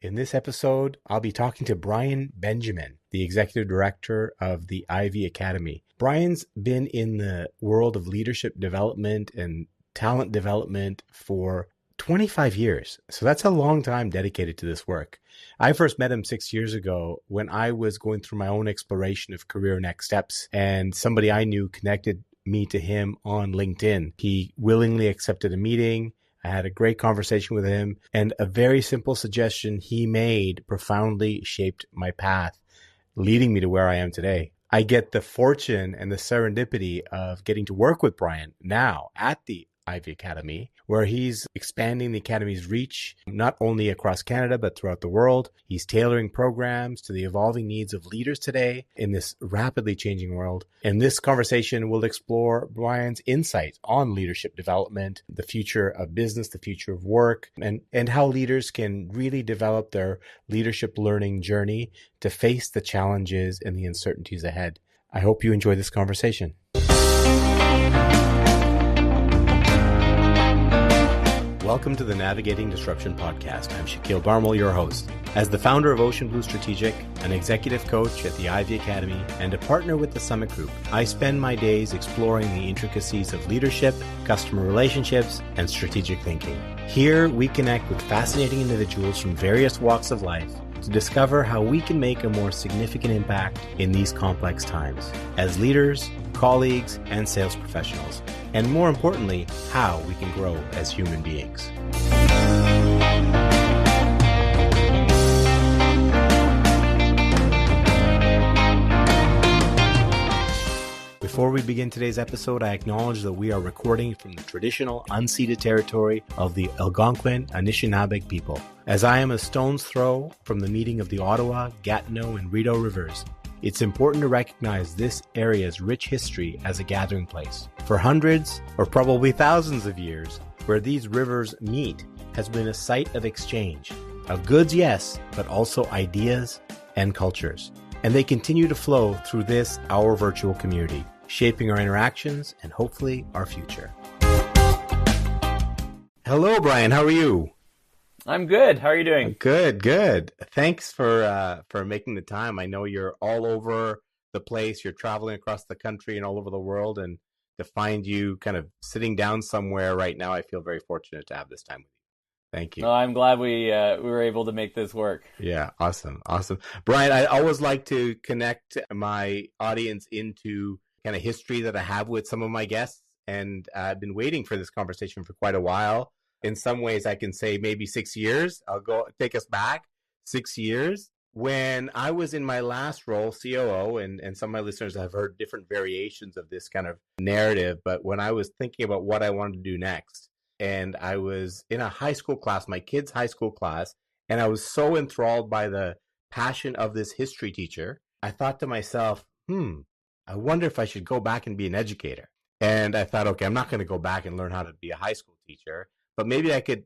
In this episode, I'll be talking to Bryan Benjamin, the executive director of the Ivey Academy. Bryan's been in the world of leadership development and talent development for 25 years. So that's a long time dedicated to this work. I first met him 6 years ago when I was going through my own exploration of career next steps, and somebody I knew connected me to him on LinkedIn. He willingly accepted a meeting. I had a great conversation with him, and a very simple suggestion he made profoundly shaped my path, leading me to where I am today. I get the fortune and the serendipity of getting to work with Bryan now at the Ivey Academy, where he's expanding the Academy's reach, not only across Canada, but throughout the world. He's tailoring programs to the evolving needs of leaders today in this rapidly changing world. And this conversation will explore Bryan's insights on leadership development, the future of business, the future of work, and how leaders can really develop their leadership learning journey to face the challenges and the uncertainties ahead. I hope you enjoy this conversation. Welcome to the Navigating Disruption podcast. I'm Shaquille Barmel, your host. As the founder of Ocean Blue Strategic, an executive coach at the Ivey Academy, and a partner with the Summit Group, I spend my days exploring the intricacies of leadership, customer relationships, and strategic thinking. Here, we connect with fascinating individuals from various walks of life to discover how we can make a more significant impact in these complex times as leaders, colleagues, and sales professionals, and more importantly, how we can grow as human beings. Before we begin today's episode, I acknowledge that we are recording from the traditional unceded territory of the Algonquin Anishinaabe people. As I am a stone's throw from the meeting of the Ottawa, Gatineau, and Rideau rivers, it's important to recognize this area's rich history as a gathering place. For hundreds, or probably thousands of years, where these rivers meet has been a site of exchange, of goods, yes, but also ideas and cultures. And they continue to flow through this, our virtual community, shaping our interactions and hopefully our future. Hello, Bryan. How are you? I'm good. How are you doing? Good. Thanks for making the time. I know you're all over the place. You're traveling across the country and all over the world, and to find you kind of sitting down somewhere right now, I feel very fortunate to have this time with you. Thank you. Well, I'm glad we were able to make this work. Yeah, awesome. Bryan, I always like to connect my audience into kind of history that I have with some of my guests, and I've been waiting for this conversation for quite a while. In some ways, I can say maybe 6 years. I'll go take us back 6 years. When I was in my last role, COO, and some of my listeners have heard different variations of this kind of narrative, but when I was thinking about what I wanted to do next, and I was in a high school class, my kids' high school class, and I was so enthralled by the passion of this history teacher, I thought to myself, I wonder if I should go back and be an educator. And I thought, okay, I'm not going to go back and learn how to be a high school teacher, but maybe I could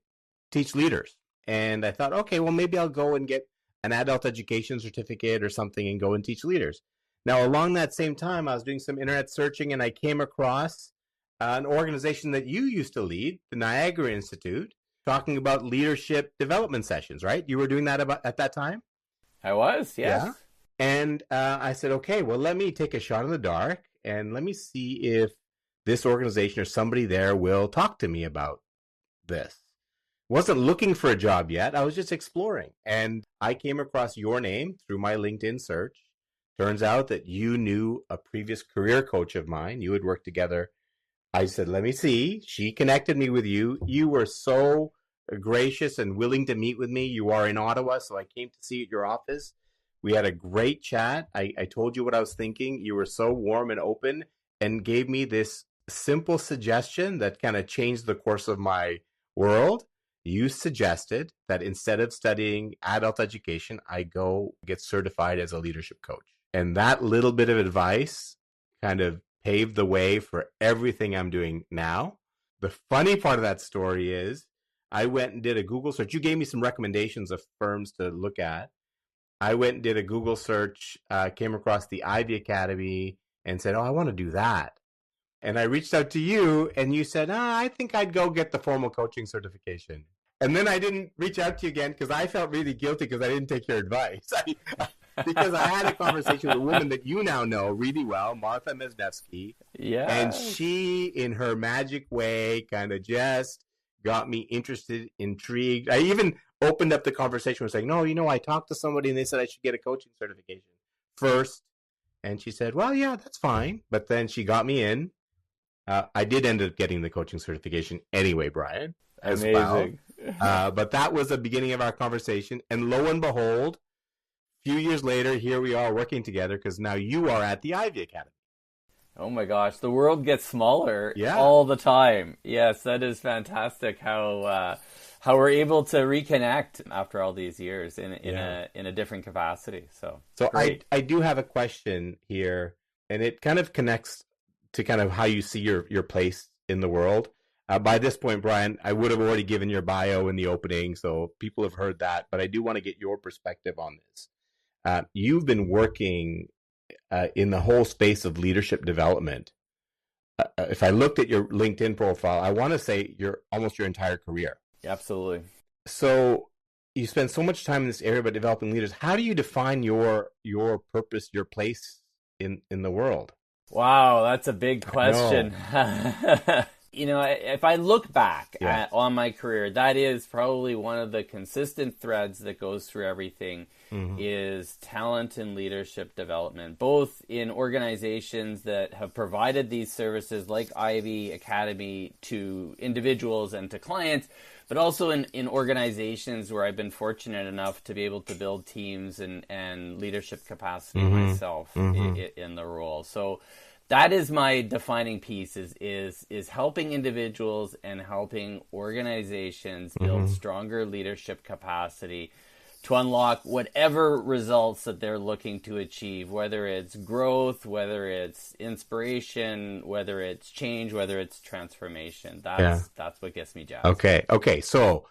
teach leaders. And I thought, okay, well, maybe I'll go and get an adult education certificate or something and go and teach leaders. Now, along that same time, I was doing some internet searching and I came across an organization that you used to lead, the Niagara Institute, talking about leadership development sessions, right? You were doing that at that time? I was, yes. Yeah. And I said, okay, well, let me take a shot in the dark and let me see if this organization or somebody there will talk to me about this. Wasn't looking for a job yet. I was just exploring. And I came across your name through my LinkedIn search. Turns out that you knew a previous career coach of mine. You had worked together. I said, let me see. She connected me with you. You were so gracious and willing to meet with me. You are in Ottawa, so I came to see you at your office. We had a great chat. I told you what I was thinking. You were so warm and open and gave me this simple suggestion that kind of changed the course of my world. You suggested that instead of studying adult education, I go get certified as a leadership coach. And that little bit of advice kind of paved the way for everything I'm doing now. The funny part of that story is I went and did a Google search. You gave me some recommendations of firms to look at. I went and did a Google search, came across the Ivey Academy and said, oh, I want to do that. And I reached out to you and you said, I think I'd go get the formal coaching certification. And then I didn't reach out to you again because I felt really guilty because I didn't take your advice. Because I had a conversation with a woman that you now know really well, Martha Mesnevsky. And Yeah. she, in her magic way, kind of just got me interested, intrigued. I even opened up the conversation with saying, no, I talked to somebody and they said I should get a coaching certification first. And she said, well, yeah, that's fine. But then she got me in. I did end up getting the coaching certification anyway, Brian, as Amazing. well. But that was the beginning of our conversation. And lo and behold, a few years later, here we are working together because now you are at the Ivey Academy. Oh my gosh, the world gets smaller Yeah. all the time. Yes, that is fantastic how we're able to reconnect after all these years in a different capacity. So great. I do have a question here, and it kind of connects to kind of how you see your place in the world. By this point, Brian, I would have already given your bio in the opening, so people have heard that, but I do want to get your perspective on this. You've been working in the whole space of leadership development. If I looked at your LinkedIn profile, I want to say almost your entire career. Absolutely. So you spend so much time in this area about developing leaders. How do you define your purpose, your place in the world? Wow, that's a big question. If I look back on my career, that is probably one of the consistent threads that goes through everything is talent and leadership development, both in organizations that have provided these services like Ivey Academy to individuals and to clients, but also in organizations where I've been fortunate enough to be able to build teams and leadership capacity myself in the role. So that is my defining piece is helping individuals and helping organizations build stronger leadership capacity to unlock whatever results that they're looking to achieve, whether it's growth, whether it's inspiration, whether it's change, whether it's transformation. That's what gets me jazzed. Okay. So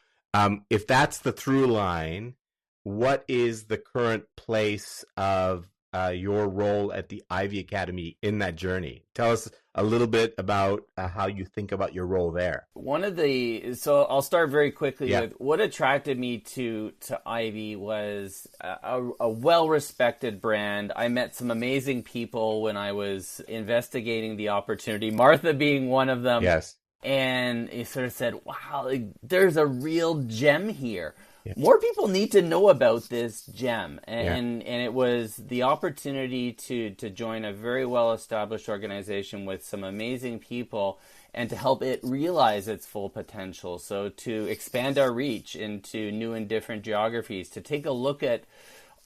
if that's the through line, what is the current place of your role at the Ivey Academy in that journey? Tell us a little bit about how you think about your role there. So I'll start very quickly with what attracted me to Ivey was a well-respected brand. I met some amazing people when I was investigating the opportunity, Martha being one of them. Yes. And he sort of said, wow, there's a real gem here. More people need to know about this gem. And it was the opportunity to join a very well-established organization with some amazing people and to help it realize its full potential. So to expand our reach into new and different geographies, to take a look at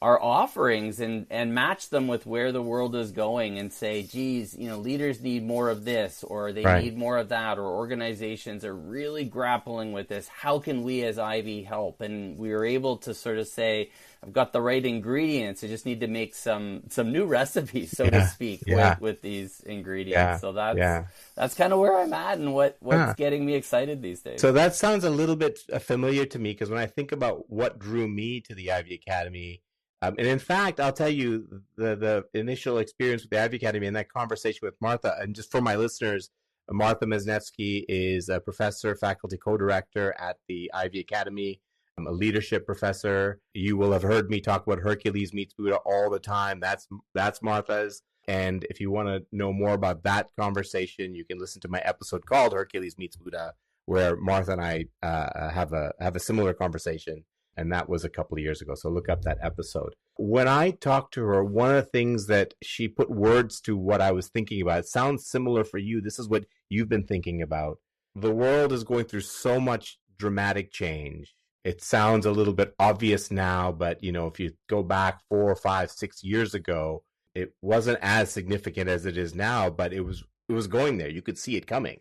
our offerings and match them with where the world is going and say, geez, leaders need more of this or they need more of that, or organizations are really grappling with this. How can we as Ivey help? And we were able to sort of say, I've got the right ingredients. I just need to make some new recipes, so to speak, with these ingredients. So that's kind of where I'm at and what's getting me excited these days. So that sounds a little bit familiar to me, because when I think about what drew me to the Ivey Academy, and in fact, I'll tell you the initial experience with the Ivey Academy and that conversation with Martha. And just for my listeners, Martha Mesnevsky is a professor, faculty co-director at the Ivey Academy. I'm a leadership professor. You will have heard me talk about Hercules Meets Buddha all the time. That's Martha's. And if you want to know more about that conversation, you can listen to my episode called Hercules Meets Buddha, where Martha and I have a similar conversation. And that was a couple of years ago. So look up that episode. When I talked to her, one of the things that she put words to what I was thinking about, it sounds similar for you. This is what you've been thinking about. The world is going through so much dramatic change. It sounds a little bit obvious now, but if you go back 4, 5, 6 years ago, it wasn't as significant as it is now, but it was going there. You could see it coming.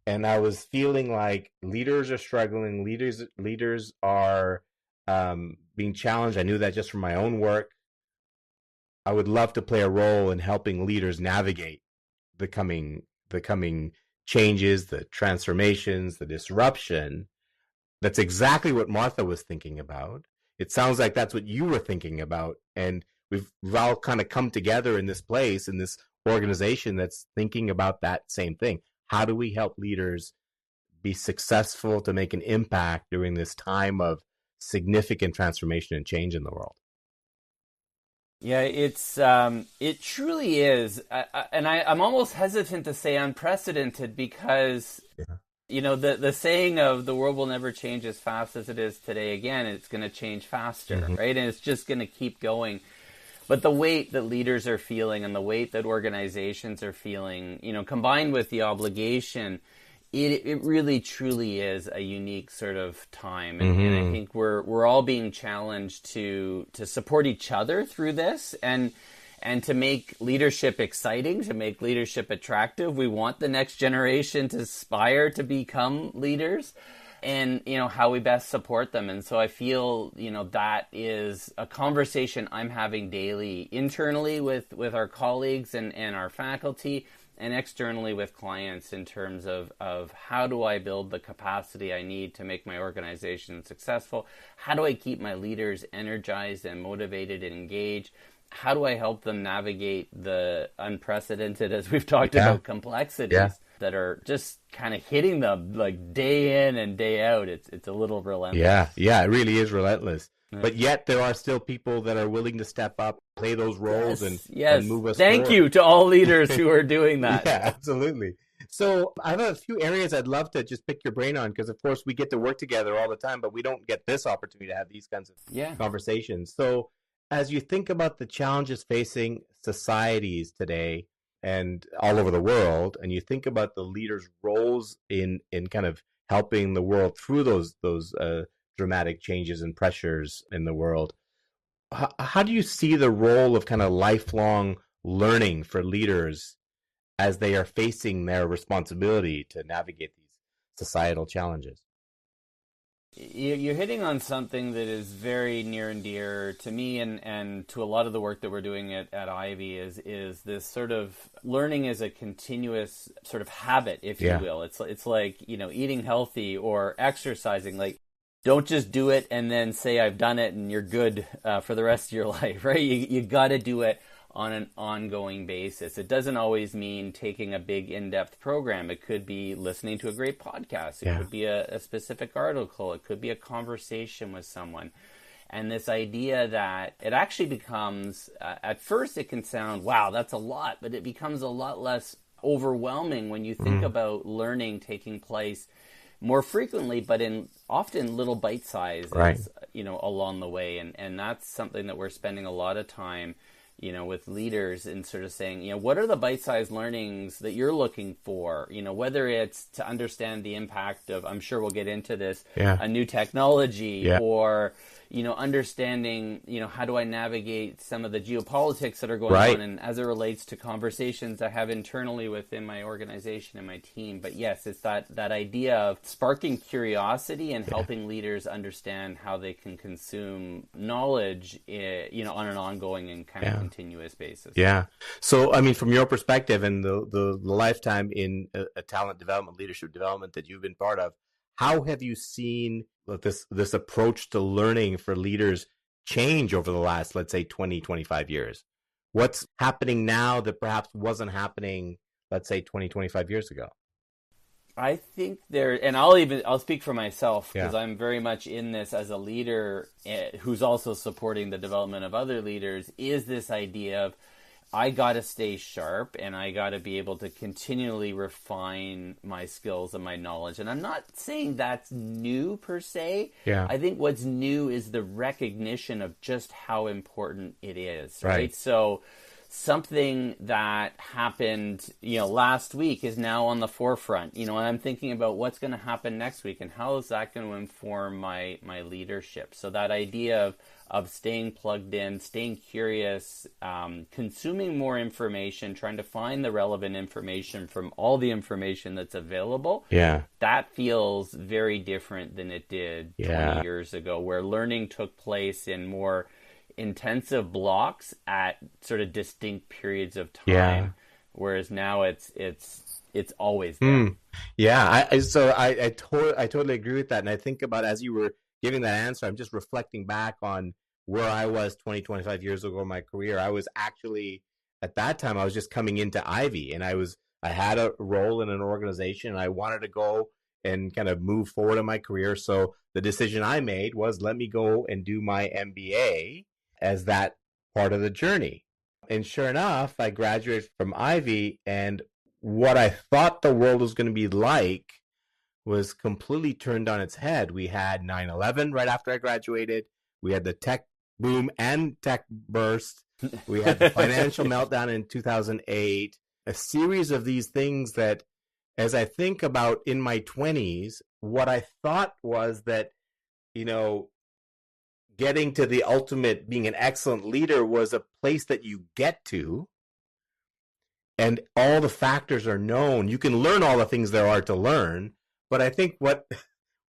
And I was feeling like leaders are struggling. Leaders are being challenged. I knew that just from my own work. I would love to play a role in helping leaders navigate the coming changes, the transformations, the disruption. That's exactly what Martha was thinking about. It sounds like that's what you were thinking about. And we've all kind of come together in this place, in this organization that's thinking about that same thing. How do we help leaders be successful, to make an impact during this time of significant transformation and change in the world? Yeah, it truly is, I'm almost hesitant to say unprecedented because Yeah. the saying of the world will never change as fast as it is today. Again, it's going to change faster, right? And it's just going to keep going. But the weight that leaders are feeling and the weight that organizations are feeling, combined with the obligation, it really truly is a unique sort of time. And I think we're all being challenged to support each other through this and to make leadership exciting, to make leadership attractive. We want the next generation to aspire to become leaders. And, how we best support them. And so I feel, that is a conversation I'm having daily internally with our colleagues and our faculty, and externally with clients in terms of how do I build the capacity I need to make my organization successful? How do I keep my leaders energized and motivated and engaged? How do I help them navigate the unprecedented, as we've talked about, complexities that are just kind of hitting them like day in and day out? It's a little relentless. Yeah, it really is relentless. But yet there are still people that are willing to step up, play those roles, and move us Thank forward. you to all leaders who are doing that. Yeah, absolutely. So I have a few areas I'd love to just pick your brain on, because of course we get to work together all the time, but we don't get this opportunity to have these kinds of conversations. So as you think about the challenges facing societies today and all over the world, and you think about the leaders' roles in kind of helping the world through those dramatic changes and pressures in the world, how do you see the role of kind of lifelong learning for leaders as they are facing their responsibility to navigate these societal challenges? You're hitting on something that is very near and dear to me and to a lot of the work that we're doing at Ivey is this sort of learning as a continuous sort of habit, if you will. It's like, eating healthy or exercising. Like, don't just do it and then say I've done it and you're good for the rest of your life, right? You got to do it on an ongoing basis. It doesn't always mean taking a big in-depth program. It could be listening to a great podcast. It could be a specific article. It could be a conversation with someone. And this idea that it actually becomes, at first it can sound, wow, that's a lot, but it becomes a lot less overwhelming when you think about learning taking place more frequently, but in often little bite sizes, along the way. And that's something that we're spending a lot of time with leaders and sort of saying, what are the bite-sized learnings that you're looking for? Whether it's to understand the impact of, I'm sure we'll get into this, a new technology, or, understanding, how do I navigate some of the geopolitics that are going on, and as it relates to conversations I have internally within my organization and my team. But yes, it's that idea of sparking curiosity and helping leaders understand how they can consume knowledge, on an ongoing and kind of continuous basis. Yeah. So, I mean, from your perspective and the lifetime in a talent development, leadership development that you've been part of, how have you seen this approach to learning for leaders change over the last, let's say, 20, 25 years? What's happening now that perhaps wasn't happening, let's say, 20, 25 years ago? I think and I'll speak for myself, because I'm very much in this as a leader who's also supporting the development of other leaders, is this idea of, I got to stay sharp and I got to be able to continually refine my skills and my knowledge. And I'm not saying that's new per se. I think what's new is the recognition of just how important it is, right? So something that happened, last week is now on the forefront, and I'm thinking about what's going to happen next week and how is that going to inform my leadership. So that idea of staying plugged in, staying curious, consuming more information, trying to find the relevant information from all the information that's available. That feels very different than it did 20 years ago, where learning took place in more intensive blocks at sort of distinct periods of time, whereas now it's always there. I totally agree with that. And I think about, as you were giving that answer, I'm just reflecting back on where I was 20, 25 years ago in my career. I was actually, at that time, I was just coming into Ivey, and I had a role in an organization, and I wanted to go and kind of move forward in my career. So the decision I made was, let me go and do my MBA as that part of the journey. And sure enough, I graduated from Ivey, and what I thought the world was going to be like was completely turned on its head. We had 9/11 right after I graduated. We had the tech boom and tech burst. We had the financial meltdown in 2008. A series of these things that, as I think about in my 20s, what I thought was that, getting to the ultimate, being an excellent leader, was a place that you get to, and all the factors are known. You can learn all the things there are to learn. But I think what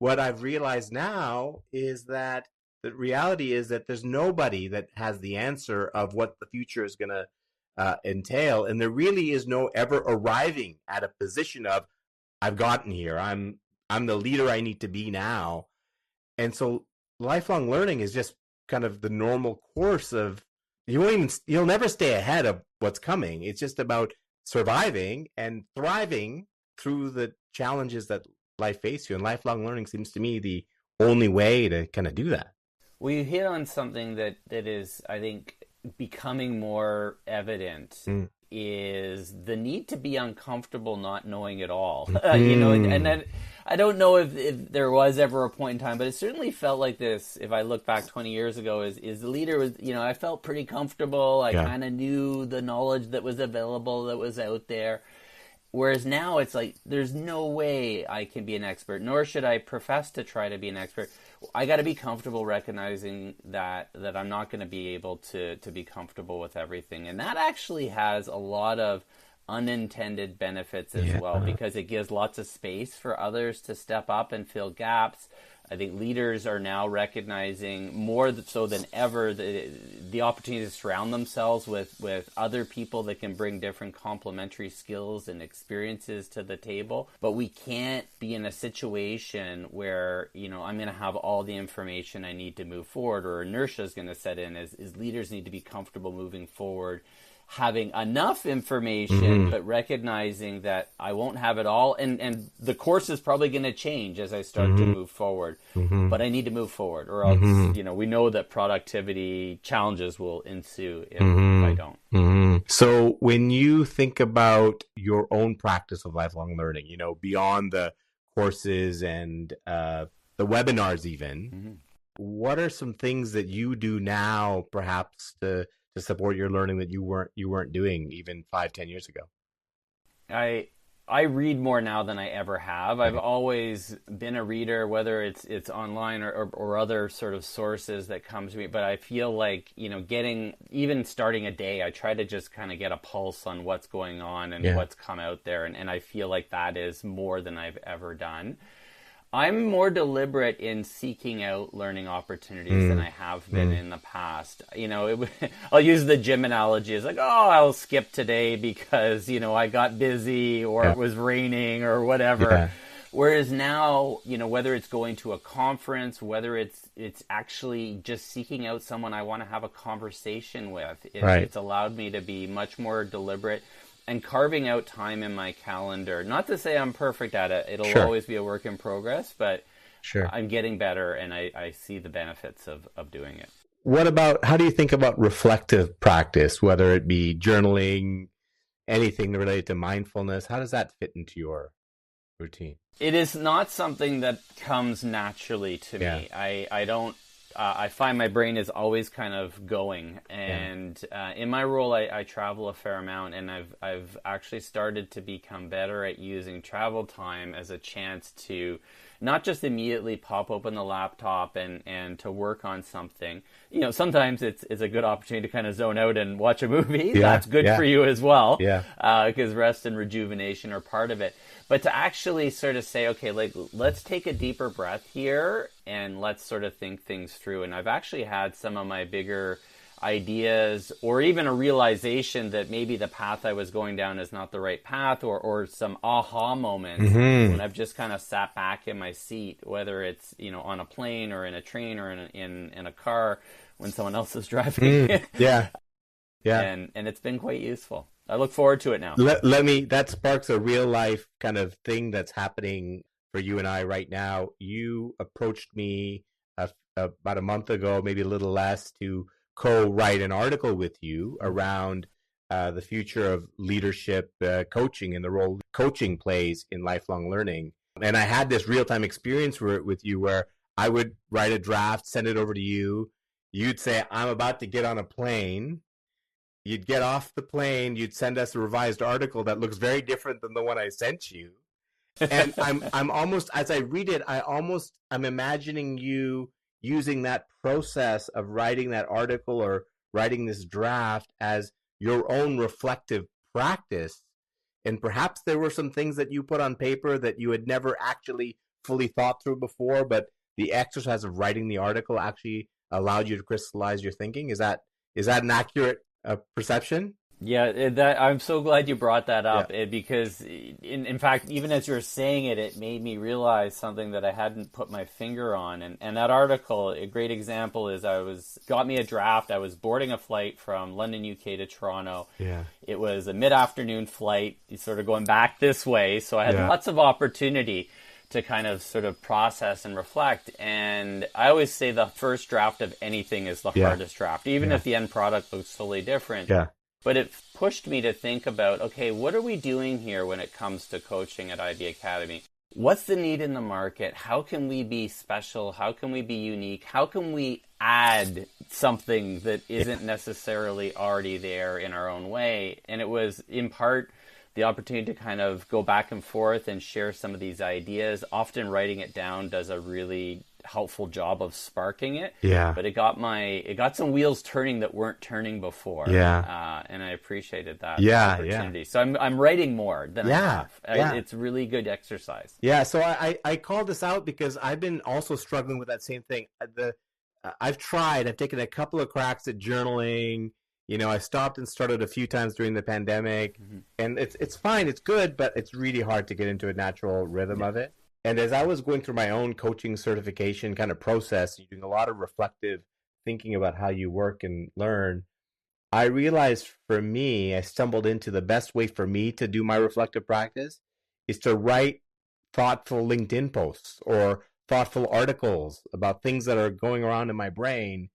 I've realized now is that the reality is that there's nobody that has the answer of what the future is going to entail. And there really is no ever arriving at a position of, I've gotten here. I'm the leader I need to be now. And so lifelong learning is just kind of the normal course of, you'll never stay ahead of what's coming. It's just about surviving and thriving through the challenges that life faces you. And lifelong learning seems to me the only way to kind of do that. Well, you hit on something that is, I think, becoming more evident is the need to be uncomfortable not knowing it all. And then I don't know if there was ever a point in time, but it certainly felt like this. If I look back 20 years ago, is the leader was, I felt pretty comfortable. I kind of knew the knowledge that was available, that was out there. Whereas now it's like, there's no way I can be an expert, nor should I profess to try to be an expert. I got to be comfortable recognizing that I'm not going to be able to be comfortable with everything. And that actually has a lot of unintended benefits as well, because it gives lots of space for others to step up and fill gaps. I think leaders are now recognizing more so than ever the opportunity to surround themselves with other people that can bring different complementary skills and experiences to the table. But we can't be in a situation where, I'm going to have all the information I need to move forward, or inertia is going to set in as leaders need to be comfortable moving forward, having enough information, but recognizing that I won't have it all. And the course is probably going to change as I start to move forward. But I need to move forward, or else, we know that productivity challenges will ensue if I don't. So when you think about your own practice of lifelong learning, beyond the courses and the webinars even, what are some things that you do now, perhaps, to support your learning that you weren't doing even 5-10 years ago? I read more now than I ever have. I've always been a reader, whether it's online or other sort of sources that come to me. But I feel like, even starting a day, I try to just kind of get a pulse on what's going on and what's come out there. And I feel like that is more than I've ever done. I'm more deliberate in seeking out learning opportunities than I have been in the past. I'll use the gym analogy as like, I'll skip today because, I got busy or it was raining or whatever. Yeah. Whereas now, whether it's going to a conference, whether it's actually just seeking out someone I want to have a conversation with, it's allowed me to be much more deliberate and carving out time in my calendar. Not to say I'm perfect at it. It'll always be a work in progress, but I'm getting better, and I see the benefits of doing it. How do you think about reflective practice, whether it be journaling, anything related to mindfulness? How does that fit into your routine? It is not something that comes naturally to me. I don't. I find my brain is always kind of going, and in my role, I travel a fair amount, and I've actually started to become better at using travel time as a chance to not just immediately pop open the laptop and to work on something. Sometimes it's a good opportunity to kind of zone out and watch a movie. That's good for you as well, because rest and rejuvenation are part of it. But to actually sort of say, okay, let's take a deeper breath here and let's sort of think things through. And I've actually had some of my bigger ideas, or even a realization that maybe the path I was going down is not the right path, or some aha moments when I've just kind of sat back in my seat, whether it's on a plane or in a train or in a car when someone else is driving. And it's been quite useful. I look forward to it now. That sparks a real life kind of thing that's happening for you and I right now. You approached me about a month ago, maybe a little less, to co-write an article with you around the future of leadership coaching and the role coaching plays in lifelong learning. And I had this real-time experience with you where I would write a draft, send it over to you. You'd say, I'm about to get on a plane. You'd get off the plane. You'd send us a revised article that looks very different than the one I sent you. And I'm almost, as I read it, I'm imagining you using that process of writing that article or writing this draft as your own reflective practice. And perhaps there were some things that you put on paper that you had never actually fully thought through before, but the exercise of writing the article actually allowed you to crystallize your thinking. Is that an accurate perception? Yeah, I'm so glad you brought that up, because in fact, even as you're saying it, it made me realize something that I hadn't put my finger on. And that article, a great example is got me a draft. I was boarding a flight from London, UK to Toronto. Yeah. It was a mid-afternoon flight, sort of going back this way. So I had lots of opportunity to kind of sort of process and reflect. And I always say the first draft of anything is the hardest draft, even if the end product looks totally different. Yeah. But it pushed me to think about, okay, what are we doing here when it comes to coaching at Ivey Academy? What's the need in the market? How can we be special? How can we be unique? How can we add something that isn't necessarily already there in our own way? And it was in part the opportunity to kind of go back and forth and share some of these ideas. Often writing it down does a really helpful job of sparking it. Yeah. But it got some wheels turning that weren't turning before. Yeah. And I appreciated that opportunity. So I'm writing more than I have. It's really good exercise. Yeah. So I called this out because I've been also struggling with that same thing. I've taken a couple of cracks at journaling. You know, I stopped and started a few times during the pandemic, and it's fine, it's good, but it's really hard to get into a natural rhythm of it. And as I was going through my own coaching certification kind of process, doing a lot of reflective thinking about how you work and learn, I realized for me, I stumbled into the best way for me to do my reflective practice is to write thoughtful LinkedIn posts or thoughtful articles about things that are going around in my brain.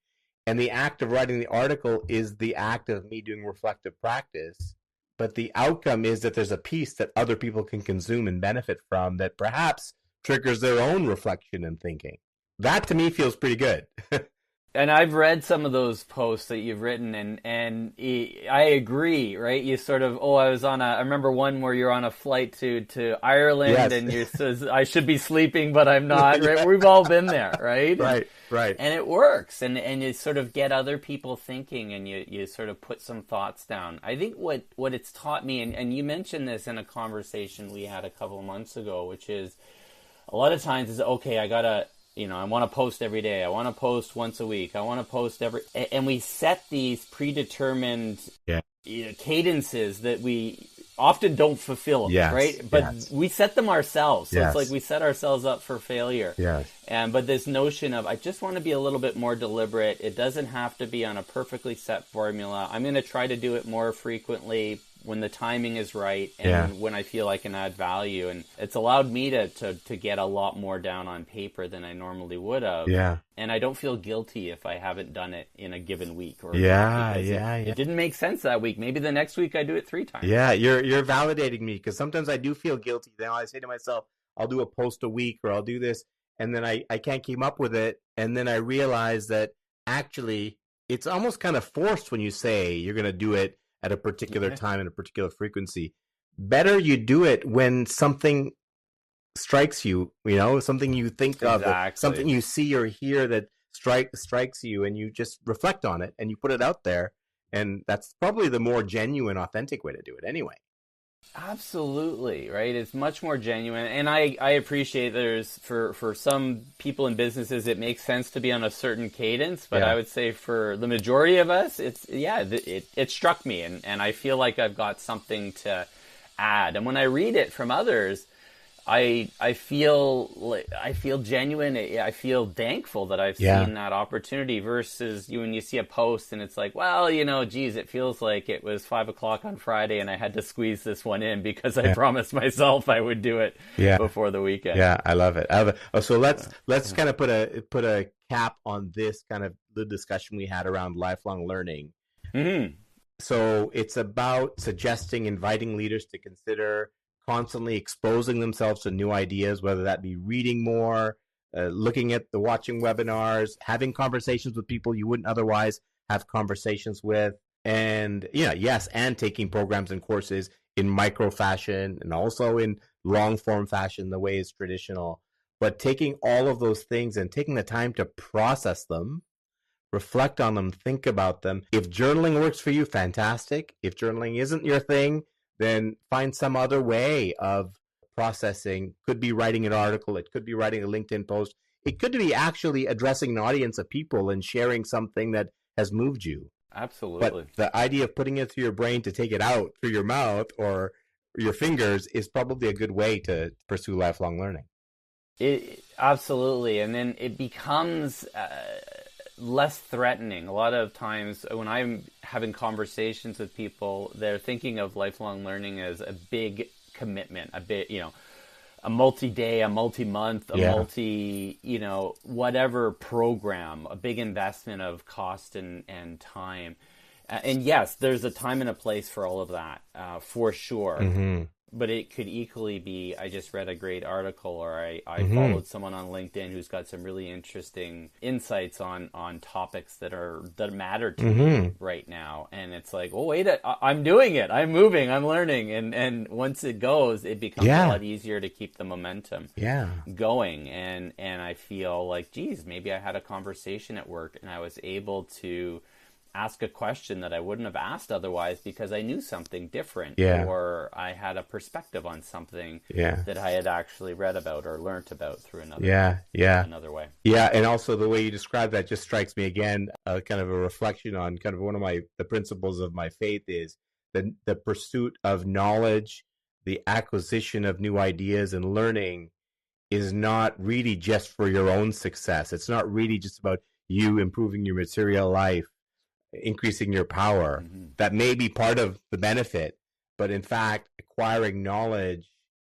And the act of writing the article is the act of me doing reflective practice. But the outcome is that there's a piece that other people can consume and benefit from that perhaps triggers their own reflection and thinking. That to me feels pretty good. And I've read some of those posts that you've written, and I agree, right? You sort of, I remember one where you're on a flight to Ireland, and you says, I should be sleeping, but I'm not, right? We've all been there, right? Right. And it works, and you sort of get other people thinking, and you sort of put some thoughts down. I think what it's taught me, and you mentioned this in a conversation we had a couple of months ago, which is a lot of times is, okay, I want to post every day. I want to post once a week. I want to post and we set these predetermined cadences that we often don't fulfill, right? But we set them ourselves. So it's like we set ourselves up for failure. But this notion of, I just want to be a little bit more deliberate. It doesn't have to be on a perfectly set formula. I'm going to try to do it more frequently when the timing is right and when I feel I can add value. And it's allowed me to get a lot more down on paper than I normally would have. And I don't feel guilty if I haven't done it in a given week. Or it didn't make sense that week. Maybe the next week I do it 3 times. Yeah, you're validating me, because sometimes I do feel guilty. Then I say to myself, I'll do a post a week or I'll do this, and then I can't keep up with it. And then I realize that actually it's almost kind of forced when you say you're going to do it at a particular time and a particular frequency. Better you do it when something strikes you, something you think of, something you see or hear that strikes you, and you just reflect on it and you put it out there. And that's probably the more genuine, authentic way to do it anyway. Absolutely, right? It's much more genuine. And I appreciate there's, for some people in businesses, it makes sense to be on a certain cadence. But I would say for the majority of us, it struck me. And I feel like I've got something to add. And when I read it from others, I feel genuine. I feel thankful that I've Yeah. seen that opportunity versus when you see a post and it's like, well, geez, it feels like it was 5 o'clock on Friday and I had to squeeze this one in because I Yeah. promised myself I would do it Yeah. before the weekend. Yeah, I love it. I love it. Oh, so let's kind of put a cap on this kind of the discussion we had around lifelong learning. Mm-hmm. So it's about suggesting, inviting leaders to consider constantly exposing themselves to new ideas, whether that be reading more, looking at the watching webinars, having conversations with people you wouldn't otherwise have conversations with, and yes, and taking programs and courses in micro fashion and also in long form fashion, the way it's traditional. But taking all of those things and taking the time to process them, reflect on them, think about them. If journaling works for you, fantastic. If journaling isn't your thing, then find some other way of processing. Could be writing an article, it could be writing a LinkedIn post, it could be actually addressing an audience of people and sharing something that has moved you. Absolutely. But the idea of putting it through your brain to take it out through your mouth or your fingers is probably a good way to pursue lifelong learning. Absolutely. And then it becomes less threatening. A lot of times when I'm having conversations with people, they're thinking of lifelong learning as a big commitment, a bit, a multi-day, a multi-month, a multi, whatever program, a big investment of cost and time. And yes, there's a time and a place for all of that, for sure. Mm-hmm. But it could equally be, I just read a great article, or I mm-hmm. followed someone on LinkedIn who's got some really interesting insights on topics that matter to mm-hmm. me right now. And it's like, oh, wait, I'm doing it. I'm moving. I'm learning. And once it goes, it becomes a lot easier to keep the momentum going. And I feel like, geez, maybe I had a conversation at work and I was able to ask a question that I wouldn't have asked otherwise because I knew something different or I had a perspective on something that I had actually read about or learned about through another way. Yeah, and also the way you describe that just strikes me again, kind of a reflection on kind of one of the principles of my faith is the pursuit of knowledge, the acquisition of new ideas and learning is not really just for your own success. It's not really just about you improving your material life, increasing your power. Mm-hmm. That may be part of the benefit, but in fact, acquiring knowledge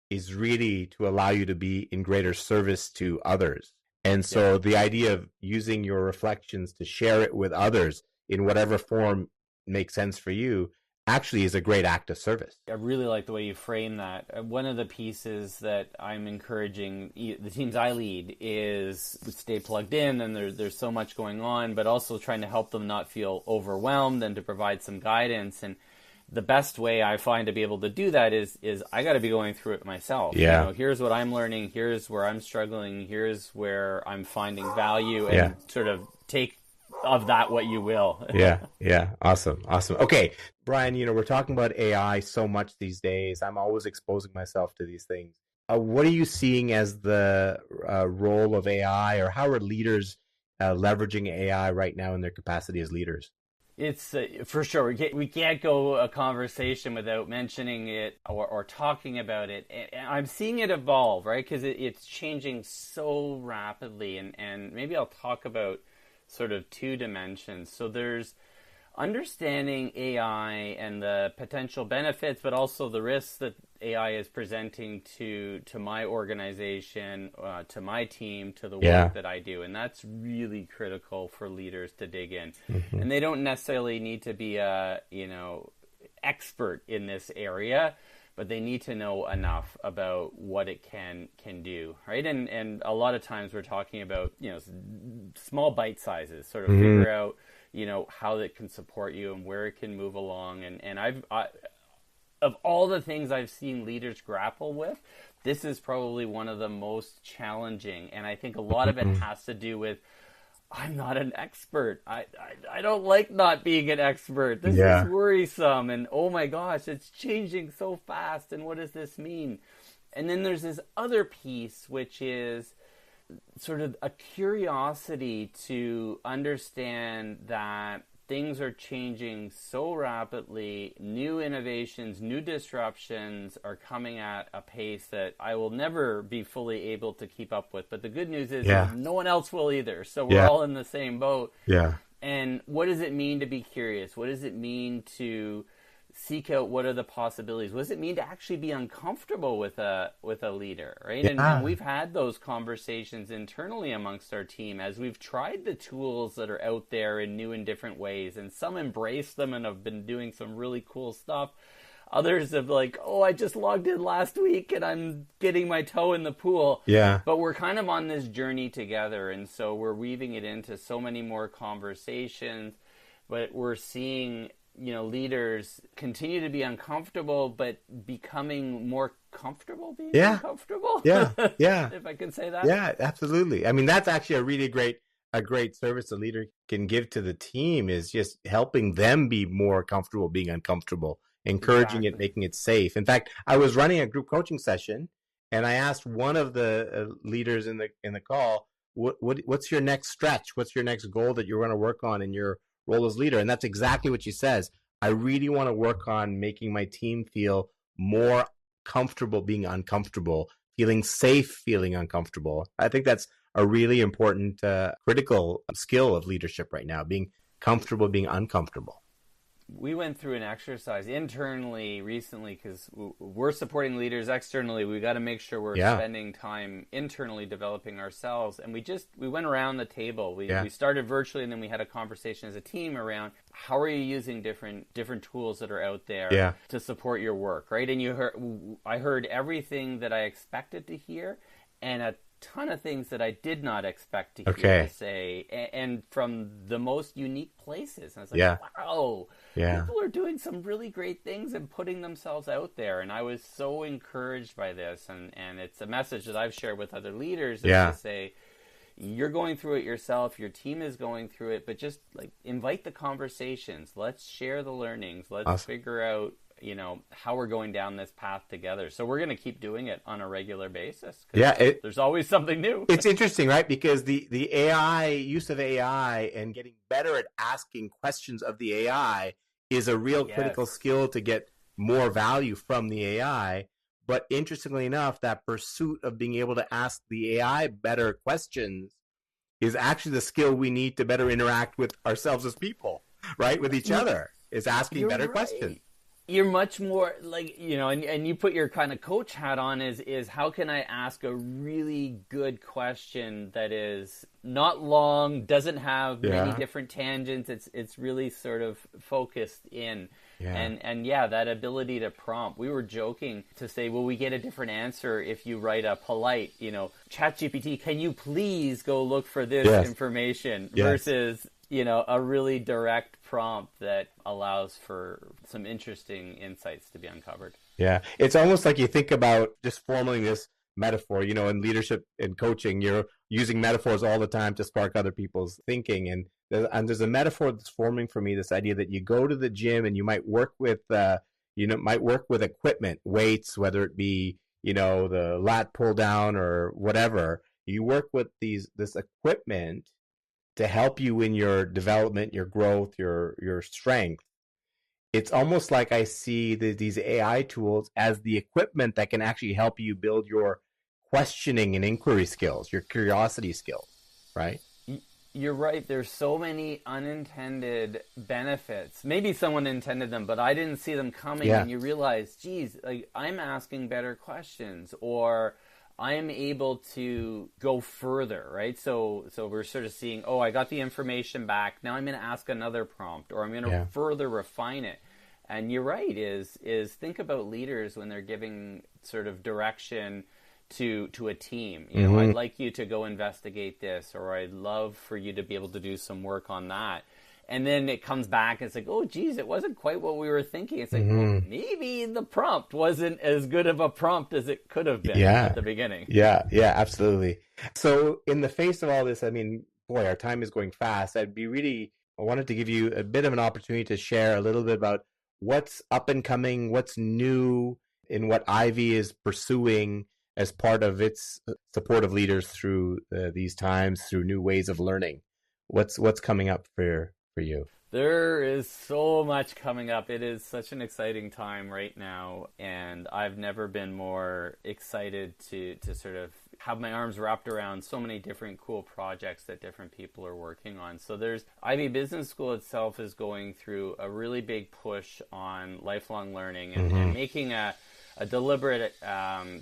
is really to allow you to be in greater service to others. And so the idea of using your reflections to share it with others in whatever form makes sense for you actually is a great act of service. I really like the way you frame that. One of the pieces that I'm encouraging the teams I lead is stay plugged in, and there's so much going on, but also trying to help them not feel overwhelmed and to provide some guidance. And the best way I find to be able to do that is I got to be going through it myself. Yeah. Here's what I'm learning. Here's where I'm struggling. Here's where I'm finding value, and sort of take of that what you will. Yeah. Awesome. Okay, Bryan, we're talking about AI so much these days. I'm always exposing myself to these things. What are you seeing as the role of AI, or how are leaders leveraging AI right now in their capacity as leaders? It's for sure. We can't go a conversation without mentioning it or talking about it. And I'm seeing it evolve, right? Because it's changing so rapidly. And maybe I'll talk about sort of two dimensions. So there's understanding AI and the potential benefits, but also the risks that AI is presenting to my organization, to my team, to the work that I do. And that's really critical for leaders to dig in. Mm-hmm. And they don't necessarily need to be a, expert in this area, but they need to know enough about what it can do, right? And a lot of times we're talking about, small bite sizes, sort of figure out, how it can support you and where it can move along. And of all the things I've seen leaders grapple with, this is probably one of the most challenging. And I think a lot of it has to do with, I'm not an expert. I don't like not being an expert. This is worrisome. And oh my gosh, it's changing so fast. And what does this mean? And then there's this other piece, which is sort of a curiosity to understand that things are changing so rapidly. New innovations, new disruptions are coming at a pace that I will never be fully able to keep up with. But the good news is Yeah. no one else will either. So we're Yeah. all in the same boat. Yeah. And what does it mean to be curious? What does it mean to seek out what are the possibilities? What does it mean to actually be uncomfortable with a leader, right? Yeah. And we've had those conversations internally amongst our team as we've tried the tools that are out there in new and different ways, and some embrace them and have been doing some really cool stuff. Others have like, oh, I just logged in last week and I'm getting my toe in the pool. Yeah. But we're kind of on this journey together, and so we're weaving it into so many more conversations. But we're seeing, leaders continue to be uncomfortable, but becoming more comfortable being uncomfortable. Yeah. Yeah. If I can say that. Yeah, absolutely. I mean, that's actually a great service a leader can give to the team, is just helping them be more comfortable being uncomfortable, encouraging it, making it safe. In fact, I was running a group coaching session, and I asked one of the leaders in the call, what's your next stretch? What's your next goal that you're going to work on in your role as leader? And that's exactly what she says. I really want to work on making my team feel more comfortable being uncomfortable, feeling safe, feeling uncomfortable. I think that's a really important, critical skill of leadership right now, being comfortable, being uncomfortable. We went through an exercise internally recently because we're supporting leaders externally. We got to make sure we're spending time internally developing ourselves. And we went around the table. We started virtually, and then we had a conversation as a team around how are you using different tools that are out there to support your work, right? And I heard everything that I expected to hear, and a ton of things that I did not expect to hear to say, and from the most unique places. And I was like, wow, people are doing some really great things and putting themselves out there. And I was so encouraged by this. And it's a message that I've shared with other leaders is to say, you're going through it yourself, your team is going through it, but just like invite the conversations. Let's share the learnings. Let's figure out how we're going down this path together. So we're going to keep doing it on a regular basis. There's always something new. It's interesting, right? Because the use of AI and getting better at asking questions of the AI is a real critical skill to get more value from the AI. But interestingly enough, that pursuit of being able to ask the AI better questions is actually the skill we need to better interact with ourselves as people, right? With each other, is asking better questions. You're much more like, and you put your kind of coach hat on is how can I ask a really good question that is not long, doesn't have many different tangents. It's really sort of focused in. And that ability to prompt. We were joking to say, will we get a different answer if you write a polite, ChatGPT, can you please go look for this information versus a really direct prompt that allows for some interesting insights to be uncovered. Yeah. It's almost like you think about just forming this metaphor, in leadership and coaching, you're using metaphors all the time to spark other people's thinking. And there's a metaphor that's forming for me, this idea that you go to the gym and you might work with, equipment, weights, whether it be, the lat pull down or whatever. You work with this equipment to help you in your development, your growth, your strength. It's almost like I see these AI tools as the equipment that can actually help you build your questioning and inquiry skills, your curiosity skills, right? You're right. There's so many unintended benefits. Maybe someone intended them, but I didn't see them coming. And you realize, geez, like I'm asking better questions, or I am able to go further, right? So we're sort of seeing, I got the information back. Now I'm going to ask another prompt, or I'm going to further refine it. And you're right, is think about leaders when they're giving sort of direction to a team. I'd like you to go investigate this, or I'd love for you to be able to do some work on that. And then it comes back and it's like, oh, geez, it wasn't quite what we were thinking. It's like, well, maybe the prompt wasn't as good of a prompt as it could have been at the beginning. Yeah, absolutely. So in the face of all this, I mean, boy, our time is going fast. I wanted to give you a bit of an opportunity to share a little bit about what's up and coming, what's new in what Ivey is pursuing as part of its support of leaders through these times, through new ways of learning. What's coming up for for you? There is so much coming up. It is such an exciting time right now, and I've never been more excited to sort of have my arms wrapped around so many different cool projects that different people are working on. So there's Ivey Business School itself is going through a really big push on lifelong learning and making a deliberate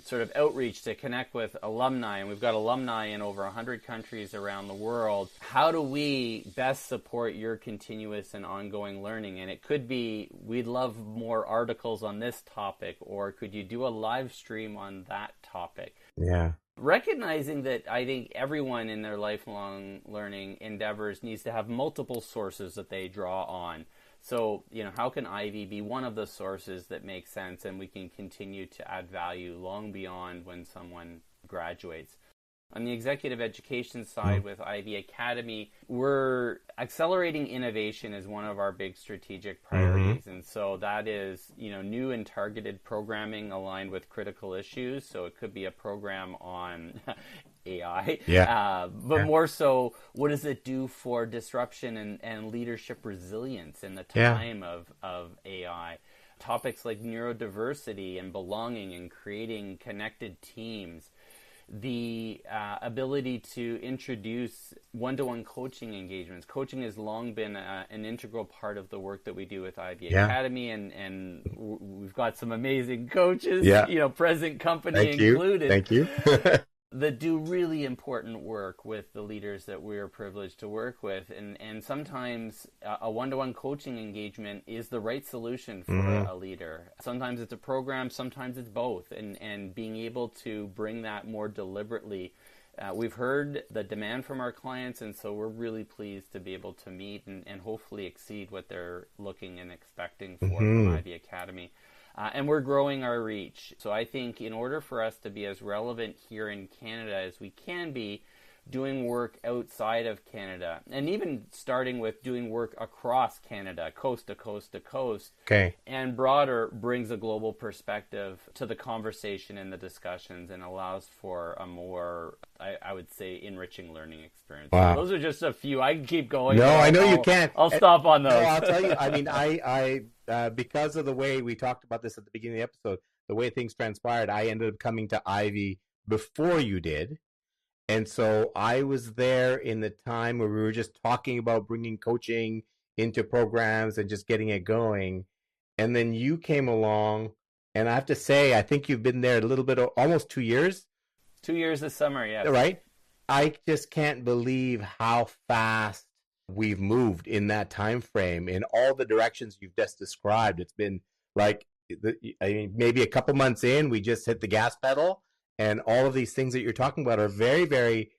sort of outreach to connect with alumni, and we've got alumni in over 100 countries around the world. How do we best support your continuous and ongoing learning? And it could be, we'd love more articles on this topic, or could you do a live stream on that topic? Yeah. Recognizing that I think everyone in their lifelong learning endeavors needs to have multiple sources that they draw on. So, how can Ivey be one of the sources that makes sense and we can continue to add value long beyond when someone graduates? On the executive education side with Ivey Academy, we're accelerating innovation is one of our big strategic priorities. And so that is, new and targeted programming aligned with critical issues. So it could be a program on AI, but more so, what does it do for disruption and leadership resilience in the time of AI? Topics like neurodiversity and belonging and creating connected teams. The ability to introduce one-to-one coaching engagements. Coaching has long been an integral part of the work that we do with Ivey Academy, and we've got some amazing coaches, present company included. Thank you. That do really important work with the leaders that we're privileged to work with. And sometimes a one-to-one coaching engagement is the right solution for a leader. Sometimes it's a program, sometimes it's both. And being able to bring that more deliberately. We've heard the demand from our clients, and so we're really pleased to be able to meet and hopefully exceed what they're looking and expecting from Ivey Academy. And we're growing our reach. So I think in order for us to be as relevant here in Canada as we can be, doing work outside of Canada, and even starting with doing work across Canada, coast to coast to coast, and broader, brings a global perspective to the conversation and the discussions and allows for a more, I would say, enriching learning experience. Wow. So those are just a few. I can keep going. No, I know you can't. I'll stop on those. No, I'll tell you, I mean, I because of the way we talked about this at the beginning of the episode, the way things transpired, I ended up coming to Ivey before you did. And so I was there in the time where we were just talking about bringing coaching into programs and just getting it going. And then you came along, and I have to say, I think you've been there a little bit, almost 2 years. 2 years this summer, yes. Right? I just can't believe how fast we've moved in that time frame in all the directions you've just described. It's been like, maybe a couple months in, we just hit the gas pedal. And all of these things that you're talking about are very, very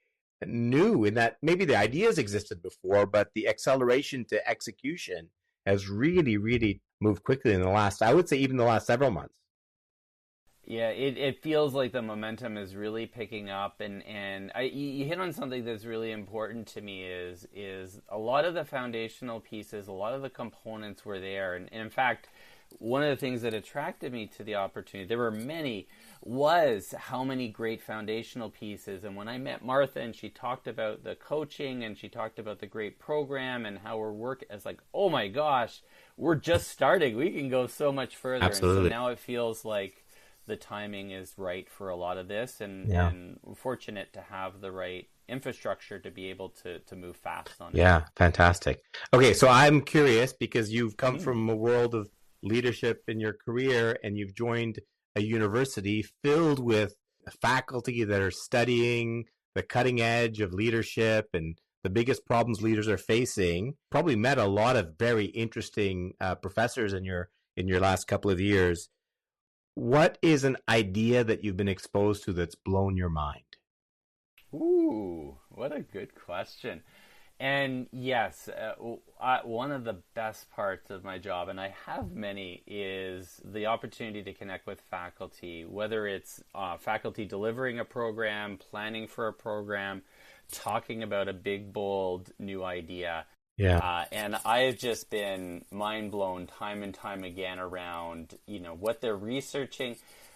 new in that maybe the ideas existed before, but the acceleration to execution has really, really moved quickly in the last, I would say, even the last several months. Yeah, it feels like the momentum is really picking up, and you hit on something that's really important to me is a lot of the foundational pieces, a lot of the components were there, and in fact, one of the things that attracted me to the opportunity, there were many, was how many great foundational pieces. And when I met Martha and she talked about the coaching and she talked about the great program and how we're working, it's like, oh my gosh, we're just starting. We can go so much further. Absolutely. And so now it feels like the timing is right for a lot of this, and we're fortunate to have the right infrastructure to be able to move fast on it. Yeah, fantastic. Okay, so I'm curious because you've come from a world of leadership in your career and you've joined a university filled with faculty that are studying the cutting edge of leadership and the biggest problems leaders are facing. Probably met a lot of very interesting professors in your last couple of years. What is an idea that you've been exposed to that's blown your mind? Ooh, what a good question. And yes, one of the best parts of my job, and I have many, is the opportunity to connect with faculty, whether it's faculty delivering a program, planning for a program, talking about a big, bold new idea. Yeah. And I've just been mind blown time and time again around, what they're researching,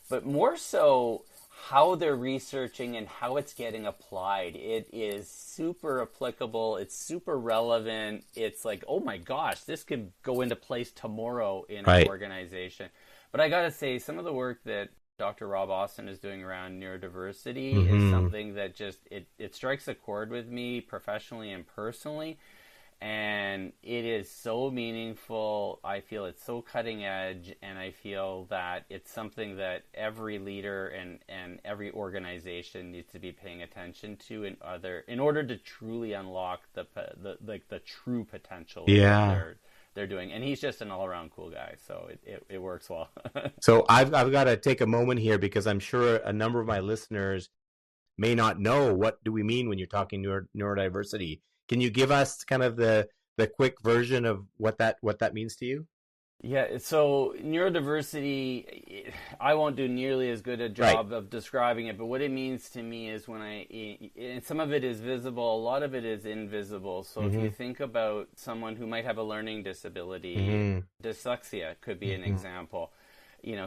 but more so how they're researching and how it's getting applied. It is super applicable. It's super relevant. It's like, oh my gosh, this could go into place tomorrow in an organization. But I got to say, some of the work that Dr. Rob Austin is doing around neurodiversity is something that just, it strikes a chord with me professionally and personally. And it is so meaningful. I feel it's so cutting edge, and I feel that it's something that every leader and every organization needs to be paying attention to in order to truly unlock the true potential of what they're doing. And he's just an all-around cool guy, so it works well. So I've got to take a moment here, because I'm sure a number of my listeners may not know, what do we mean when you're talking neurodiversity? Can you give us kind of the quick version of what that means to you? Yeah, so neurodiversity, I won't do nearly as good a job of describing it, but what it means to me is and some of it is visible, a lot of it is invisible. So if you think about someone who might have a learning disability, dyslexia could be an example.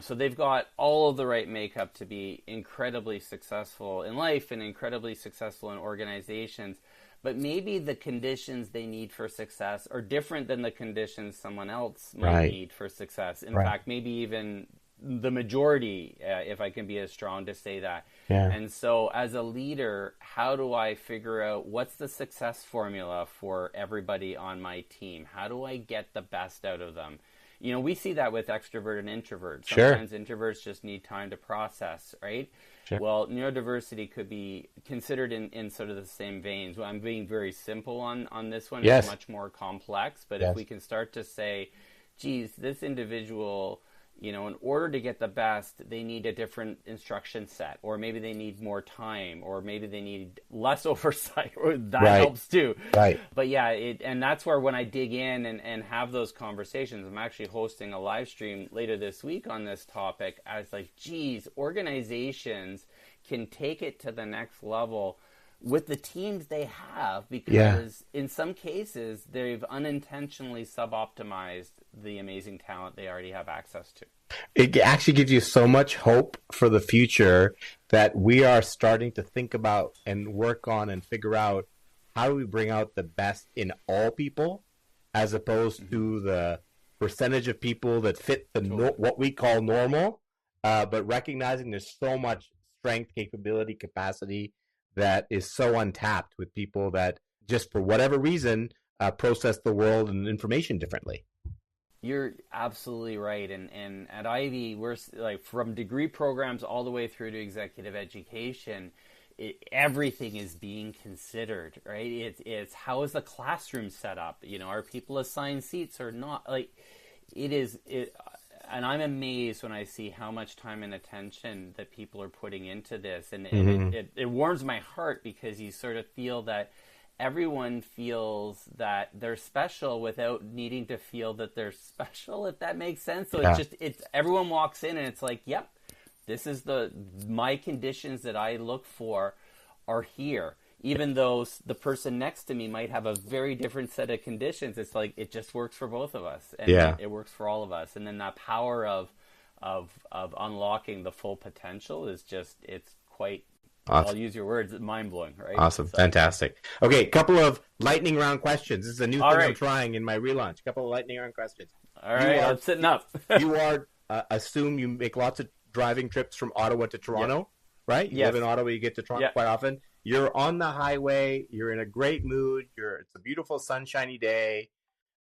So they've got all of the right makeup to be incredibly successful in life and incredibly successful in organizations. But maybe the conditions they need for success are different than the conditions someone else might need for success. In fact, maybe even the majority, if I can be as strong to say that. Yeah. And so as a leader, how do I figure out what's the success formula for everybody on my team? How do I get the best out of them? We see that with extrovert and introvert. Sometimes introverts just need time to process, right? Sure. Well, neurodiversity could be considered in sort of the same veins. Well, I'm being very simple on this one. Yes. It's much more complex. But if we can start to say, geez, this individual, in order to get the best, they need a different instruction set, or maybe they need more time, or maybe they need less oversight, or that helps too. Right. But yeah, and that's where when I dig in and have those conversations, I'm actually hosting a live stream later this week on this topic. I was like, geez, organizations can take it to the next level with the teams they have, because in some cases they've unintentionally sub-optimized the amazing talent they already have access to. It actually gives you so much hope for the future that we are starting to think about and work on and figure out, how do we bring out the best in all people, as opposed to the percentage of people that fit what we call normal, but recognizing there's so much strength, capability, capacity that is so untapped with people that just for whatever reason process the world and information differently. You're absolutely right. And at Ivey, we're like, from degree programs all the way through to executive education, everything is being considered, right? It's how is the classroom set up? Are people assigned seats or not? Like, and I'm amazed when I see how much time and attention that people are putting into this. And it warms my heart, because you sort of feel that everyone feels that they're special without needing to feel that they're special, if that makes sense. So it's everyone walks in and it's like, yep, this is my conditions that I look for are here. Even though the person next to me might have a very different set of conditions, it's like it just works for both of us, and it works for all of us. And then that power of unlocking the full potential is just, it's quite. Awesome. I'll use your words, mind-blowing, right? Awesome, fantastic. Okay, couple of lightning round questions. This is a new thing I'm trying in my relaunch. Couple of lightning round questions. All right, I'm sitting up. You are assume you make lots of driving trips from Ottawa to Toronto, right? You live in Ottawa, you get to Toronto quite often. You're on the highway, you're in a great mood, it's a beautiful sunshiny day.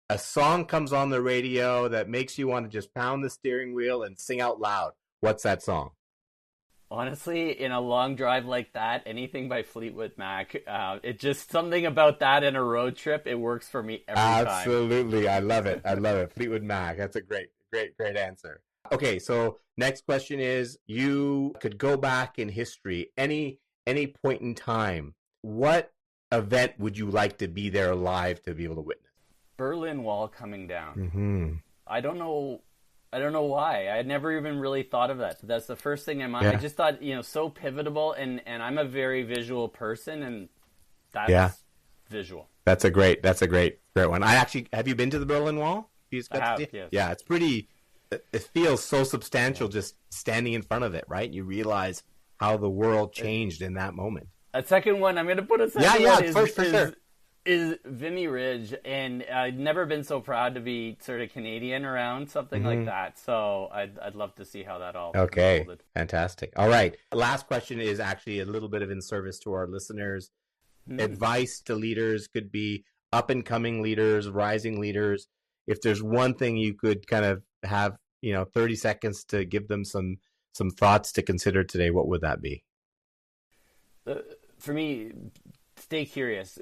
A song comes on the radio that makes you want to just pound the steering wheel and sing out loud. What's that song? Honestly, in a long drive like that, anything by Fleetwood Mac, it's just something about that in a road trip. It works for me every time. Absolutely. I love it. Fleetwood Mac. That's a great answer. Okay, so next question is, you could go back in history, any point in time, what event would you like to be there live to be able to witness? Berlin Wall coming down. I don't know why. I had never even really thought of that. That's the first thing in mind. I just thought, so pivotal, and I'm a very visual person, and that's visual. That's a great one. Have you been to the Berlin Wall? I have, yes. Yeah, it's pretty, it feels so substantial just standing in front of it, right? You realize how the world changed in that moment. A second one, I'm going to put a second one for sure. Is Vimy Ridge, and I'd never been so proud to be sort of Canadian around something like that. So I'd love to see how that all unfolded. Fantastic. All right. Last question is actually a little bit of in service to our listeners. Advice to leaders, could be up and coming leaders, rising leaders. If there's one thing you could kind of have, 30 seconds to give them some thoughts to consider today, what would that be? For me, stay curious.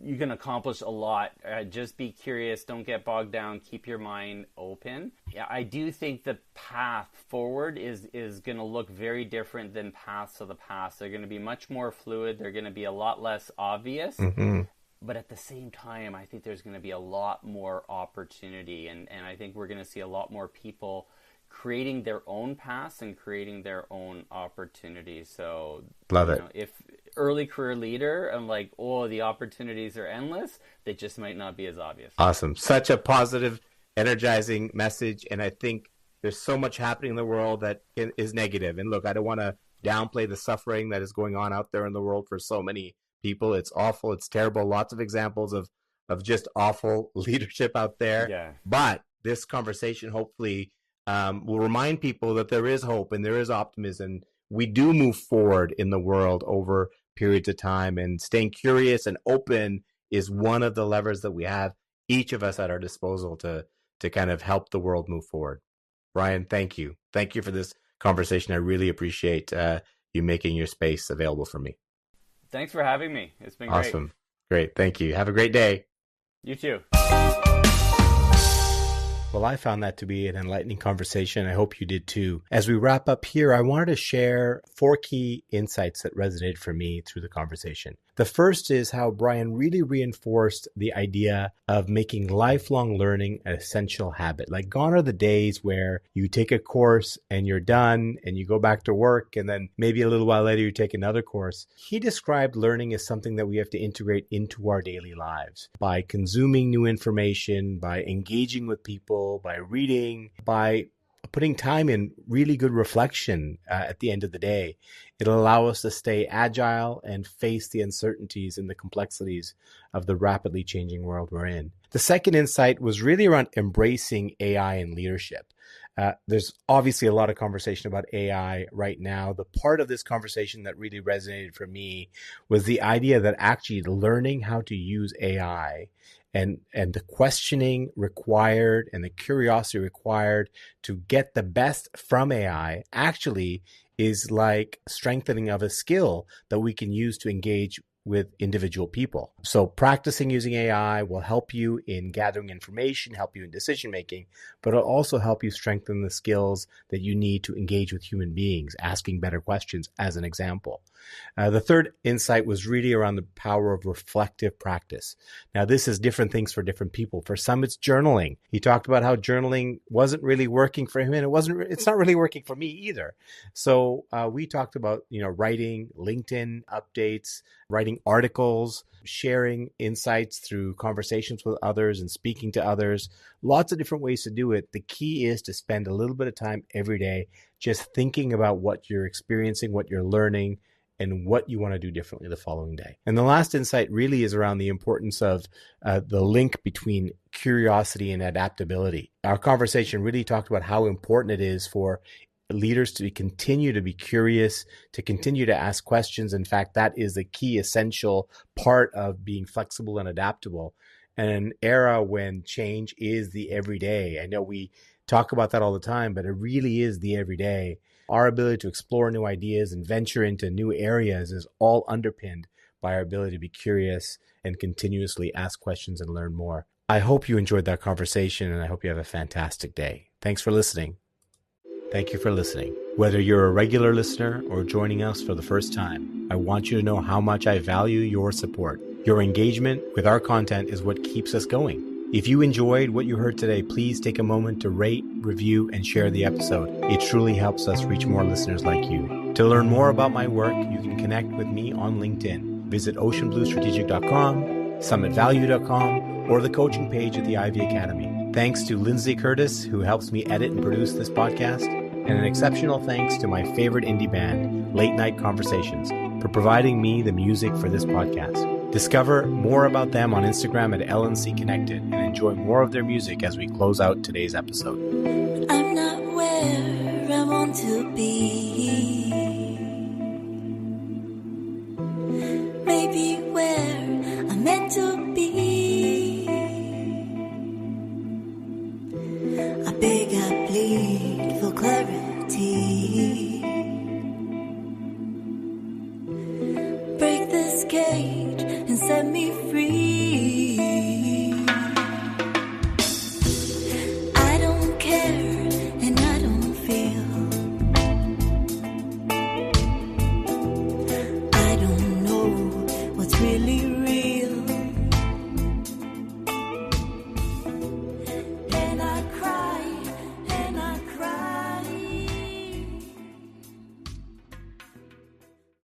You can accomplish a lot. Just be curious. Don't get bogged down. Keep your mind open. Yeah, I do think the path forward is going to look very different than paths of the past. They're going to be much more fluid. They're going to be a lot less obvious. But at the same time, I think there's going to be a lot more opportunity. And I think we're going to see a lot more people creating their own paths and creating their own opportunities. So, love it. If early career leader, I'm like, the opportunities are endless. They just might not be as obvious. Awesome. Such a positive, energizing message. And I think there's so much happening in the world that is negative. And look, I don't want to downplay the suffering that is going on out there in the world for so many people. It's awful. It's terrible. Lots of examples of just awful leadership out there. Yeah. But this conversation hopefully will remind people that there is hope and there is optimism. We do move forward in the world over periods of time, and staying curious and open is one of the levers that we have, each of us at our disposal to kind of help the world move forward. Bryan, thank you. Thank you for this conversation. I really appreciate you making your space available for me. Thanks for having me. It's been awesome. Great. Thank you. Have a great day. You too. Well, I found that to be an enlightening conversation. I hope you did too. As we wrap up here, I wanted to share 4 key insights that resonated for me through the conversation. The first is how Bryan really reinforced the idea of making lifelong learning an essential habit. Like, gone are the days where you take a course and you're done and you go back to work, and then maybe a little while later you take another course. He described learning as something that we have to integrate into our daily lives by consuming new information, by engaging with people, by reading, by putting time in really good reflection at the end of the day. It'll allow us to stay agile and face the uncertainties and the complexities of the rapidly changing world we're in. The second insight was really around embracing AI in leadership. There's obviously a lot of conversation about AI right now. The part of this conversation that really resonated for me was the idea that actually learning how to use AI and the questioning required and the curiosity required to get the best from AI actually is like strengthening of a skill that we can use to engage with individual people. So practicing using AI will help you in gathering information, help you in decision making, but it'll also help you strengthen the skills that you need to engage with human beings, asking better questions as an example. The third insight was really around the power of reflective practice. Now, this is different things for different people. For some, it's journaling. He talked about how journaling wasn't really working for him, and it's not really working for me either. So we talked about, writing LinkedIn updates, writing articles, sharing insights through conversations with others and speaking to others. Lots of different ways to do it. The key is to spend a little bit of time every day just thinking about what you're experiencing, what you're learning, and what you want to do differently the following day. And the last insight really is around the importance of the link between curiosity and adaptability. Our conversation really talked about how important it is for leaders to continue to be curious, to continue to ask questions. In fact, that is the key essential part of being flexible and adaptable. And an era when change is the everyday. I know we talk about that all the time, but it really is the everyday. Our ability to explore new ideas and venture into new areas is all underpinned by our ability to be curious and continuously ask questions and learn more. I hope you enjoyed that conversation, and I hope you have a fantastic day. Thanks for listening. Thank you for listening. Whether you're a regular listener or joining us for the first time, I want you to know how much I value your support. Your engagement with our content is what keeps us going. If you enjoyed what you heard today, please take a moment to rate, review, and share the episode. It truly helps us reach more listeners like you. To learn more about my work, you can connect with me on LinkedIn. Visit oceanbluestrategic.com, summitvalue.com, or the coaching page at the Ivey Academy. Thanks to Lindsay Curtis, who helps me edit and produce this podcast. And an exceptional thanks to my favorite indie band, Late Night Conversations, for providing me the music for this podcast. Discover more about them on Instagram at LNC Connected and enjoy more of their music as we close out today's episode. I'm not where I want to be. Maybe where I'm meant to be. I beg, I plead for clarity.